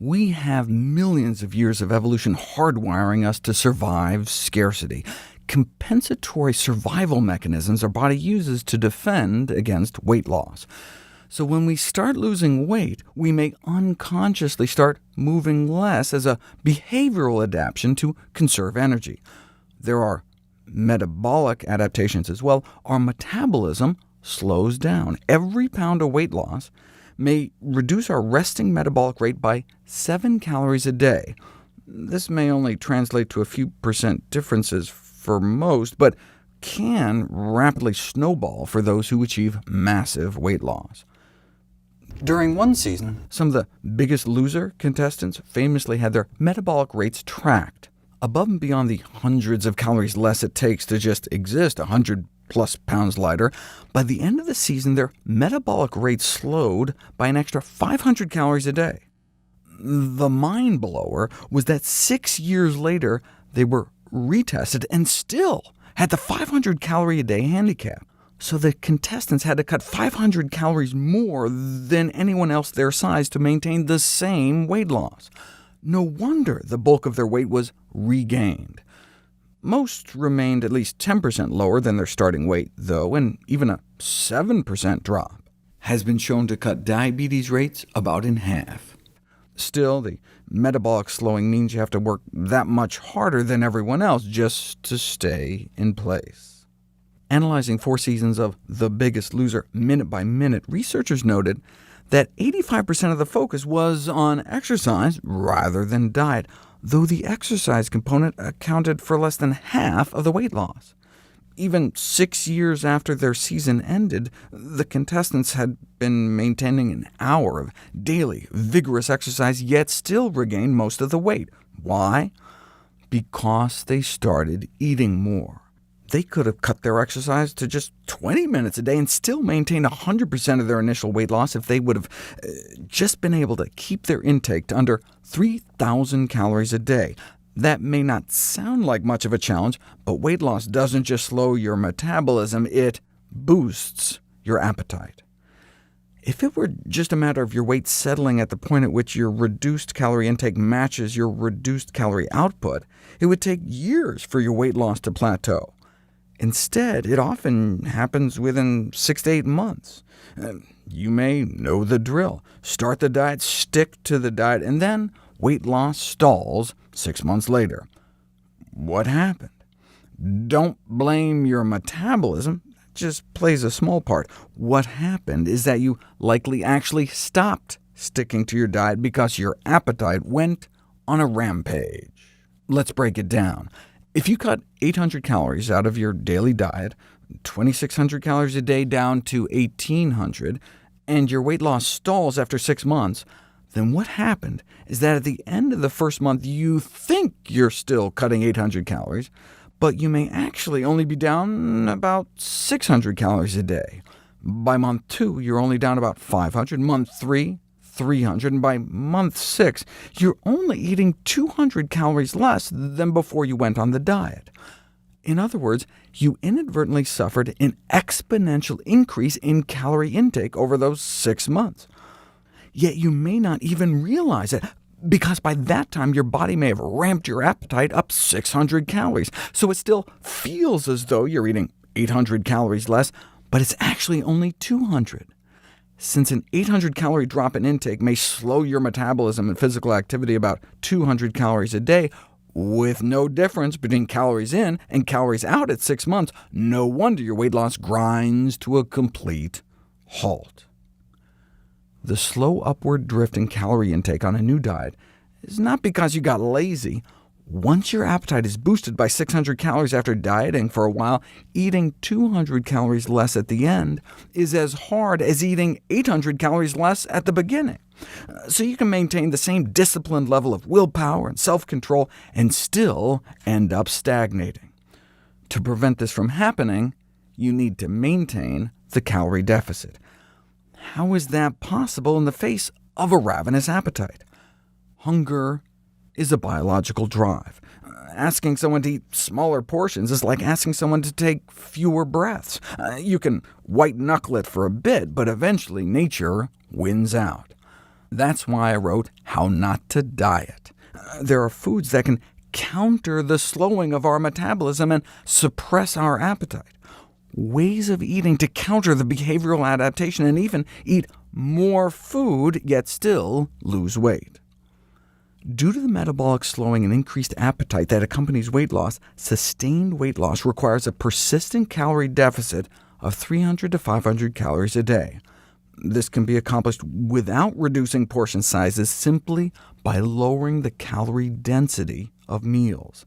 We have millions of years of evolution hardwiring us to survive scarcity. Compensatory survival mechanisms our body uses to defend against weight loss. So when we start losing weight, we may unconsciously start moving less as a behavioral adaptation to conserve energy. There are metabolic adaptations as well. Our metabolism slows down. Every pound of weight loss may reduce our resting metabolic rate by 7 calories a day. This may only translate to a few percent differences for most, but can rapidly snowball for those who achieve massive weight loss. During one season, some of the Biggest Loser contestants famously had their metabolic rates tracked. Above and beyond the hundreds of calories less it takes to just exist 100+ pounds lighter, by the end of the season their metabolic rate slowed by an extra 500 calories a day. The mind-blower was that 6 years later they were retested and still had the 500-calorie-a-day handicap. So the contestants had to cut 500 calories more than anyone else their size to maintain the same weight loss. No wonder the bulk of their weight was regained. Most remained at least 10% lower than their starting weight, though, and even a 7% drop has been shown to cut diabetes rates about in half. Still, the metabolic slowing means you have to work that much harder than everyone else just to stay in place. Analyzing 4 seasons of The Biggest Loser minute by minute, researchers noted that 85% of the focus was on exercise rather than diet, though the exercise component accounted for less than half of the weight loss. Even 6 years after their season ended, the contestants had been maintaining an hour of daily, vigorous exercise, yet still regained most of the weight. Why? Because they started eating more. They could have cut their exercise to just 20 minutes a day and still maintained 100% of their initial weight loss if they would have just been able to keep their intake to under 3,000 calories a day. That may not sound like much of a challenge, but weight loss doesn't just slow your metabolism, it boosts your appetite. If it were just a matter of your weight settling at the point at which your reduced calorie intake matches your reduced calorie output, it would take years for your weight loss to plateau. Instead, it often happens within 6 to 8 months. You may know the drill. Start the diet, stick to the diet, and then weight loss stalls 6 months later. What happened? Don't blame your metabolism. That just plays a small part. What happened is that you likely actually stopped sticking to your diet because your appetite went on a rampage. Let's break it down. If you cut 800 calories out of your daily diet, 2,600 calories a day down to 1,800, and your weight loss stalls after 6 months, then what happened is that at the end of the first month you think you're still cutting 800 calories, but you may actually only be down about 600 calories a day. By month 2, you're only down about 500, month 3, 300, and by month 6, you're only eating 200 calories less than before you went on the diet. In other words, you inadvertently suffered an exponential increase in calorie intake over those 6 months. Yet you may not even realize it, because by that time your body may have ramped your appetite up 600 calories, so it still feels as though you're eating 800 calories less, but it's actually only 200. Since an 800-calorie drop in intake may slow your metabolism and physical activity about 200 calories a day, with no difference between calories in and calories out at 6 months, no wonder your weight loss grinds to a complete halt. The slow upward drift in calorie intake on a new diet is not because you got lazy. Once your appetite is boosted by 600 calories after dieting for a while, eating 200 calories less at the end is as hard as eating 800 calories less at the beginning. So you can maintain the same disciplined level of willpower and self-control and still end up stagnating. To prevent this from happening, you need to maintain the calorie deficit. How is that possible in the face of a ravenous appetite? Hunger is a biological drive. Asking someone to eat smaller portions is like asking someone to take fewer breaths. You can white-knuckle it for a bit, but eventually nature wins out. That's why I wrote How Not to Diet. There are foods that can counter the slowing of our metabolism and suppress our appetite. Ways of eating to counter the behavioral adaptation and even eat more food, yet still lose weight. Due to the metabolic slowing and increased appetite that accompanies weight loss, sustained weight loss requires a persistent calorie deficit of 300 to 500 calories a day. This can be accomplished without reducing portion sizes, simply by lowering the calorie density of meals.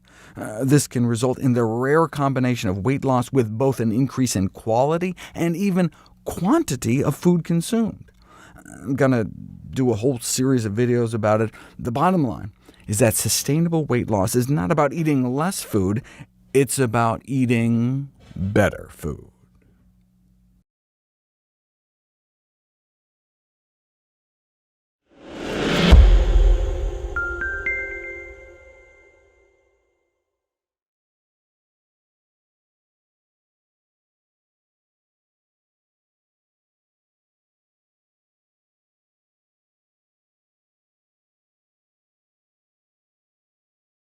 This can result in the rare combination of weight loss with both an increase in quality and even quantity of food consumed. I'm going to do a whole series of videos about it. The bottom line is that sustainable weight loss is not about eating less food, it's about eating better food.